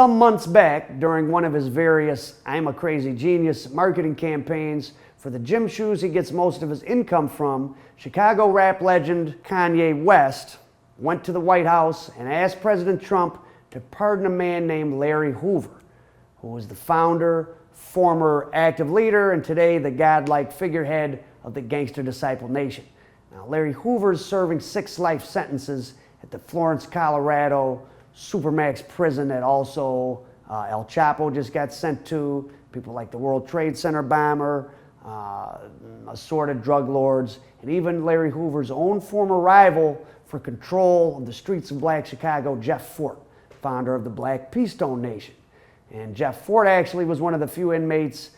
Some months back, during one of his various I'm a Crazy Genius marketing campaigns for the gym shoes he gets most of his income from, Chicago rap legend Kanye West went to the White House and asked President Trump to pardon a man named Larry Hoover, who was the founder, former active leader, and today the godlike figurehead of the Gangster Disciple Nation. Now, Larry Hoover is serving 6 life sentences at the Florence, Colorado Supermax prison that also El Chapo just got sent to, people like the World Trade Center bomber, assorted drug lords, and even Larry Hoover's own former rival for control of the streets of Black Chicago, Jeff Fort, founder of the Black Keystone Nation. And Jeff Fort actually was one of the few inmates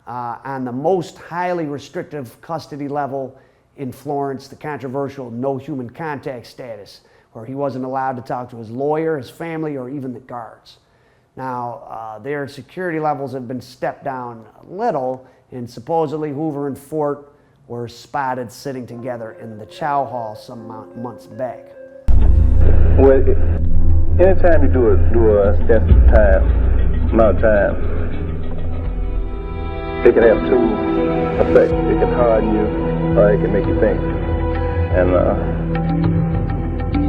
on the most highly restrictive custody level in Florence, the controversial no human contact status, where he wasn't allowed to talk to his lawyer, his family, or even the guards. Now, their security levels have been stepped down a little, and supposedly Hoover and Fort were spotted sitting together in the chow hall some months back. Well, anytime you do a extensive amount of time, it can have 2 effects. It can harden you, or it can make you think. And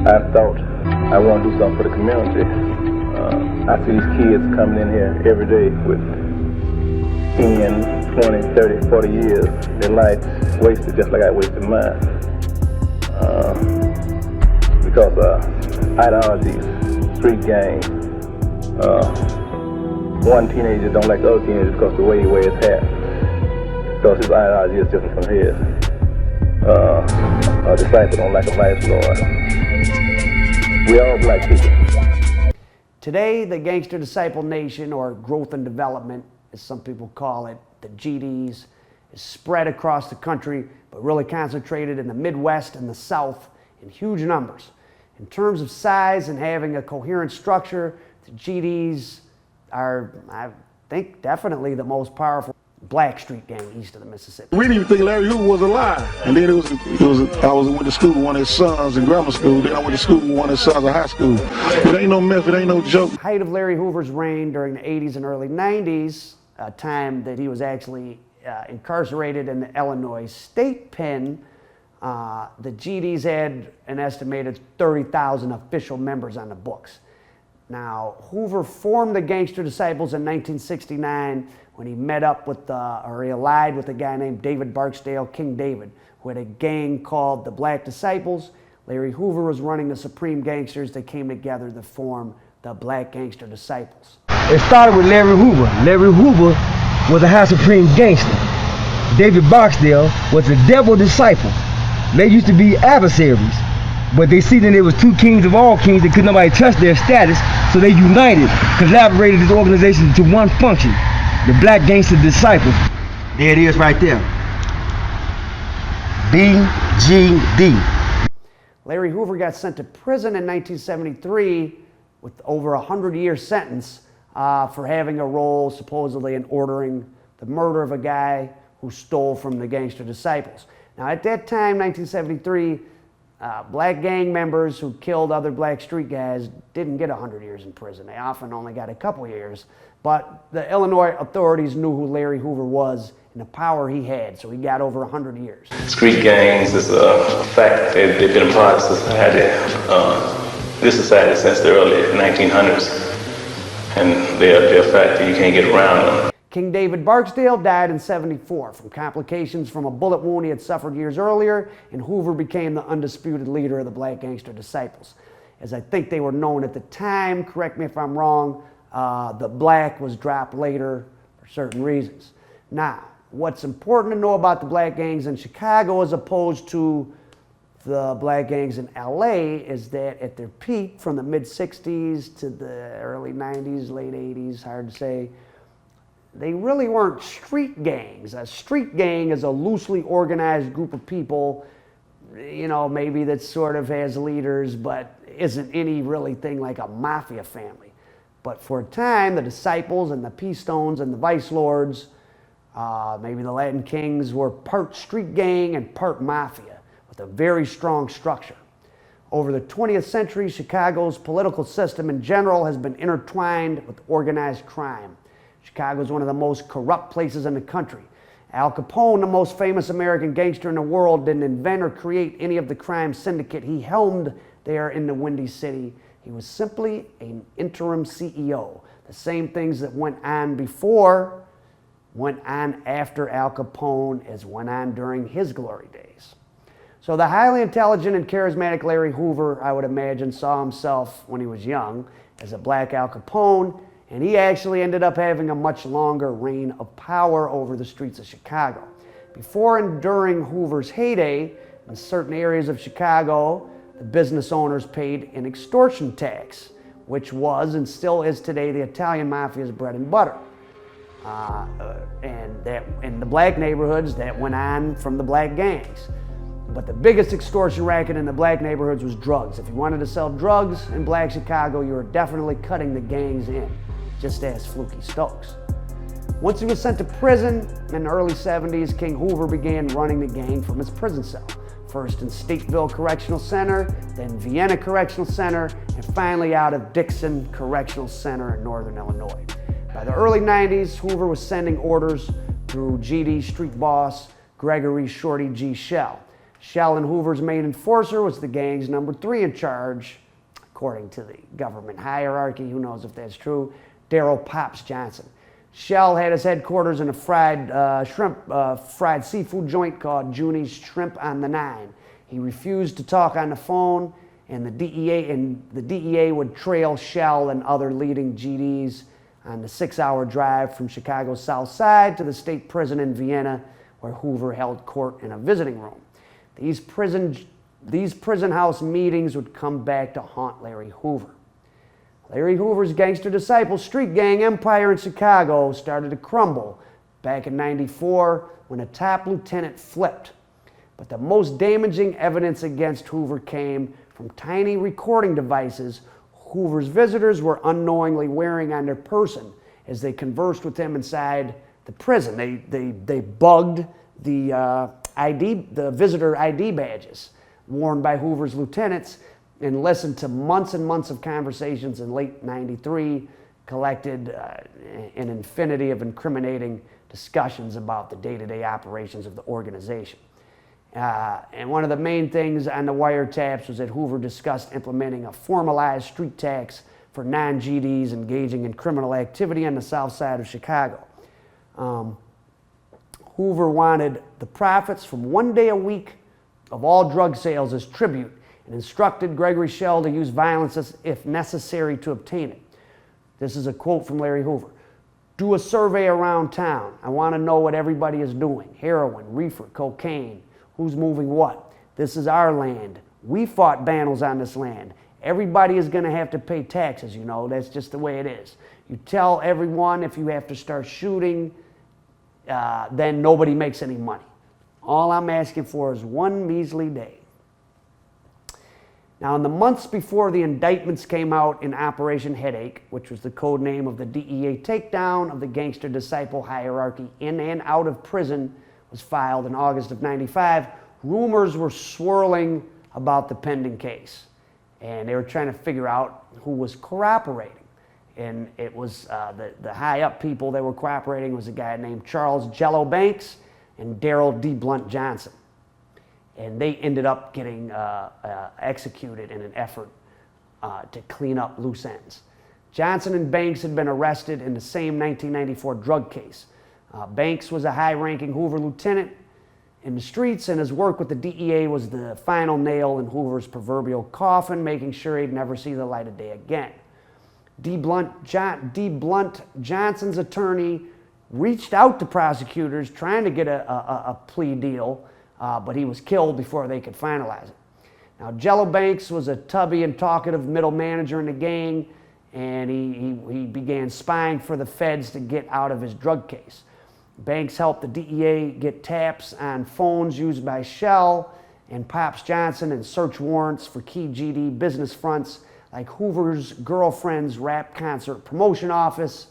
I thought I want to do something for the community. I see these kids coming in here every day with 10, 20, 30, 40 years. Their life wasted just like I wasted mine. Because ideologies, street gang, one teenager don't like the other teenager because the way he wears his hat. Because his ideology is different from his. A disciple don't like a vice lord. We all black people. Today, the Gangster Disciple Nation, or Growth and Development, as some people call it, the GDs, is spread across the country, but really concentrated in the Midwest and the South in huge numbers. In terms of size and having a coherent structure, the GDs are, I think, definitely the most powerful Black street gang east of the Mississippi. We didn't even think Larry Hoover was alive. And then I went to school with one of his sons in grammar school. Then I went to school with one of his sons in high school. It ain't no myth, it ain't no joke. The height of Larry Hoover's reign during the 80s and early 90s, a time that he was actually incarcerated in the Illinois State Pen, the GDs had an estimated 30,000 official members on the books. Now, Hoover formed the Gangster Disciples in 1969 when he met up with, or he allied with a guy named David Barksdale, King David, who had a gang called the Black Disciples. Larry Hoover was running the Supreme Gangsters that came together to form the Black Gangster Disciples. It started with Larry Hoover. Larry Hoover was a high supreme gangster. David Barksdale was a devil disciple. They used to be adversaries, but they see that there was 2 kings of all kings that could nobody touch their status, so they united, collaborated this organization to one function, the Black Gangster Disciples. There it is right there. BGD. Larry Hoover got sent to prison in 1973 with over a 100-year sentence for having a role supposedly in ordering the murder of a guy who stole from the Gangster Disciples. Now at that time, 1973, black gang members who killed other black street guys didn't get 100 years in prison. They often only got a couple years. But the Illinois authorities knew who Larry Hoover was and the power he had, so he got over 100 years. Street gangs is a fact. They've been a part of society, this society, since the early 1900s. And they're a fact that you can't get around them. King David Barksdale died in '74 from complications from a bullet wound he had suffered years earlier, and Hoover became the undisputed leader of the Black Gangster Disciples. As I think they were known at the time, correct me if I'm wrong, the black was dropped later for certain reasons. Now, what's important to know about the black gangs in Chicago as opposed to the black gangs in LA is that at their peak from the mid-60s to the early 90s, late 80s, hard to say, they really weren't street gangs. A street gang is a loosely organized group of people, you know, maybe that sort of has leaders, but isn't any really thing like a mafia family. But for a time, the Disciples and the Keystones and the Vice Lords, maybe the Latin Kings, were part street gang and part mafia with a very strong structure. Over the 20th century, Chicago's political system in general has been intertwined with organized crime. Chicago is one of the most corrupt places in the country. Al Capone, the most famous American gangster in the world, didn't invent or create any of the crime syndicate he helmed there in the Windy City. He was simply an interim CEO. The same things that went on before went on after Al Capone as went on during his glory days. So the highly intelligent and charismatic Larry Hoover, I would imagine, saw himself when he was young as a black Al Capone, and he actually ended up having a much longer reign of power over the streets of Chicago. Before and during Hoover's heyday, in certain areas of Chicago, the business owners paid an extortion tax, which was and still is today the Italian mafia's bread and butter. And that in the black neighborhoods, that went on from the black gangs. But the biggest extortion racket in the black neighborhoods was drugs. If you wanted to sell drugs in black Chicago, you were definitely cutting the gangs in, just as Fluky Stokes. Once he was sent to prison in the early 70s, King Hoover began running the gang from his prison cell. First in Stateville Correctional Center, then Vienna Correctional Center, and finally out of Dixon Correctional Center in Northern Illinois. By the early 90s, Hoover was sending orders through GD street boss Gregory Shorty G. Shell. Shell and Hoover's main enforcer was the gang's number 3 in charge, according to the government hierarchy, who knows if that's true, Daryl Pops Johnson. Shell had his headquarters in a fried seafood joint called Junie's Shrimp on the Nine. He refused to talk on the phone, and the DEA would trail Shell and other leading GDs on the 6-hour drive from Chicago's South Side to the state prison in Vienna, where Hoover held court in a visiting room. These prison house meetings would come back to haunt Larry Hoover. Larry Hoover's Gangster Disciples street gang empire in Chicago started to crumble back in '94 when a top lieutenant flipped. But the most damaging evidence against Hoover came from tiny recording devices Hoover's visitors were unknowingly wearing on their person as they conversed with him inside the prison. They bugged the visitor ID badges worn by Hoover's lieutenants and listened to months and months of conversations in late '93, collected an infinity of incriminating discussions about the day-to-day operations of the organization. And one of the main things on the wiretaps was that Hoover discussed implementing a formalized street tax for non-GDs engaging in criminal activity on the south side of Chicago. Hoover wanted the profits from 1 day a week of all drug sales as tribute and instructed Gregory Shell to use violence if necessary to obtain it. This is a quote from Larry Hoover. "Do a survey around town. I want to know what everybody is doing. Heroin, reefer, cocaine, who's moving what. This is our land. We fought battles on this land. Everybody is going to have to pay taxes, you know. That's just the way it is. You tell everyone if you have to start shooting, then nobody makes any money. All I'm asking for is one measly day." Now, in the months before the indictments came out in Operation Headache, which was the code name of the DEA takedown of the Gangster Disciple hierarchy in and out of prison, was filed in August of '95, rumors were swirling about the pending case. And they were trying to figure out who was cooperating. And it was the high-up people that were cooperating was a guy named Charles Jello Banks and Daryl D. Blunt Johnson. And they ended up getting executed in an effort to clean up loose ends. Johnson and Banks had been arrested in the same 1994 drug case. Banks was a high-ranking Hoover lieutenant in the streets, and his work with the DEA was the final nail in Hoover's proverbial coffin, making sure he'd never see the light of day again. D. Blunt Johnson's attorney reached out to prosecutors trying to get a plea deal, but he was killed before they could finalize it. Now, Jello Banks was a tubby and talkative middle manager in the gang, and he began spying for the feds to get out of his drug case. Banks helped the DEA get taps on phones used by Shell and Pops Johnson and search warrants for key GD business fronts like Hoover's girlfriend's rap concert promotion office.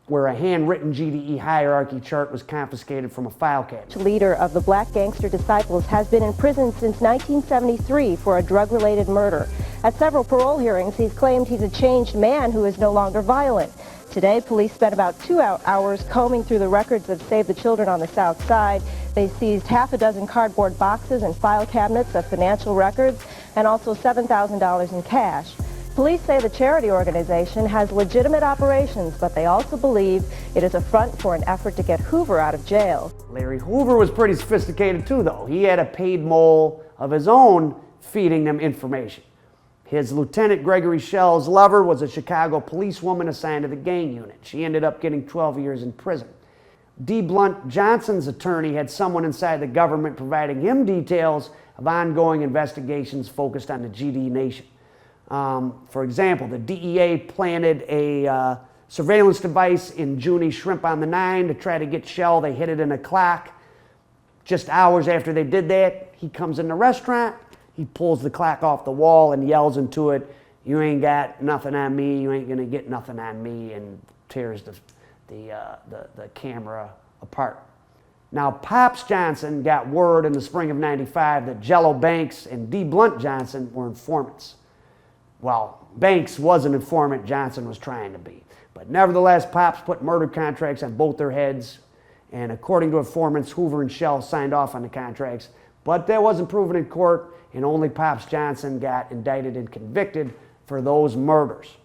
where a handwritten GDE hierarchy chart was confiscated from a file cabinet. Leader of the Black Gangster Disciples has been in prison since 1973 for a drug-related murder. At several parole hearings, he's claimed he's a changed man who is no longer violent. Today, police spent about 2 hours combing through the records of Save the Children on the South Side. They seized half a dozen cardboard boxes and file cabinets of financial records and also $7,000 in cash. Police say the charity organization has legitimate operations, but they also believe it is a front for an effort to get Hoover out of jail. Larry Hoover was pretty sophisticated too, though. He had a paid mole of his own feeding them information. His Lieutenant Gregory Schell's lover was a Chicago policewoman assigned to the gang unit. She ended up getting 12 years in prison. D. Blunt Johnson's attorney had someone inside the government providing him details of ongoing investigations focused on the GD Nation. For example, the DEA planted a surveillance device in Junie Shrimp on the 9 to try to get Shell. They hid it in a clock. Just hours after they did that, he comes in the restaurant, he pulls the clock off the wall and yells into it, "You ain't got nothing on me, you ain't gonna get nothing on me," and tears the camera apart. Now, Pops Johnson got word in the spring of '95 that Jello Banks and D. Blunt Johnson were informants. Well, Banks was an informant, Johnson was trying to be. But nevertheless, Pops put murder contracts on both their heads, and according to informants, Hoover and Shell signed off on the contracts, but that wasn't proven in court, and only Pops Johnson got indicted and convicted for those murders.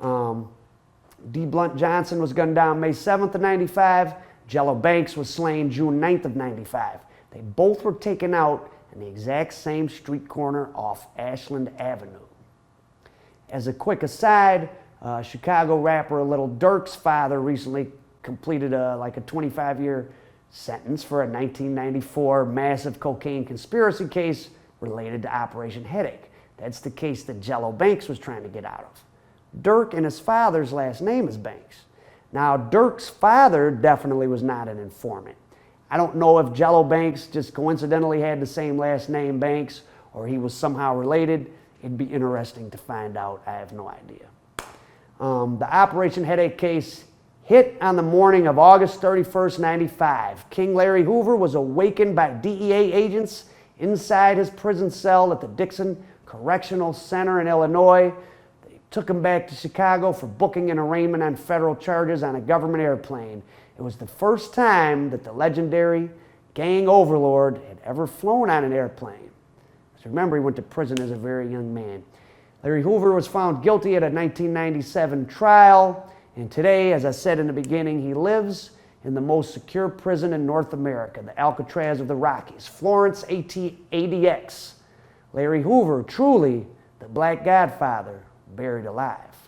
D. Blunt Johnson was gunned down May 7th of '95. Jello Banks was slain June 9th of '95. They both were taken out in the exact same street corner off Ashland Avenue. As a quick aside, Chicago rapper Little Durk's father recently completed a 25-year sentence for a 1994 massive cocaine conspiracy case related to Operation Headache. That's the case that Jello Banks was trying to get out of. Durk and his father's last name is Banks. Now, Durk's father definitely was not an informant. I don't know if Jello Banks just coincidentally had the same last name, Banks, or he was somehow related. It'd be interesting to find out. I have no idea. The Operation Headache case hit on the morning of August 31st, '95. King Larry Hoover was awakened by DEA agents inside his prison cell at the Dixon Correctional Center in Illinois. They took him back to Chicago for booking and arraignment on federal charges on a government airplane. It was the first time that the legendary gang overlord had ever flown on an airplane. So remember, he went to prison as a very young man. Larry Hoover was found guilty at a 1997 trial, and today, as I said in the beginning, he lives in the most secure prison in North America, the Alcatraz of the Rockies, Florence ADX. Larry Hoover, truly the Black Godfather, buried alive.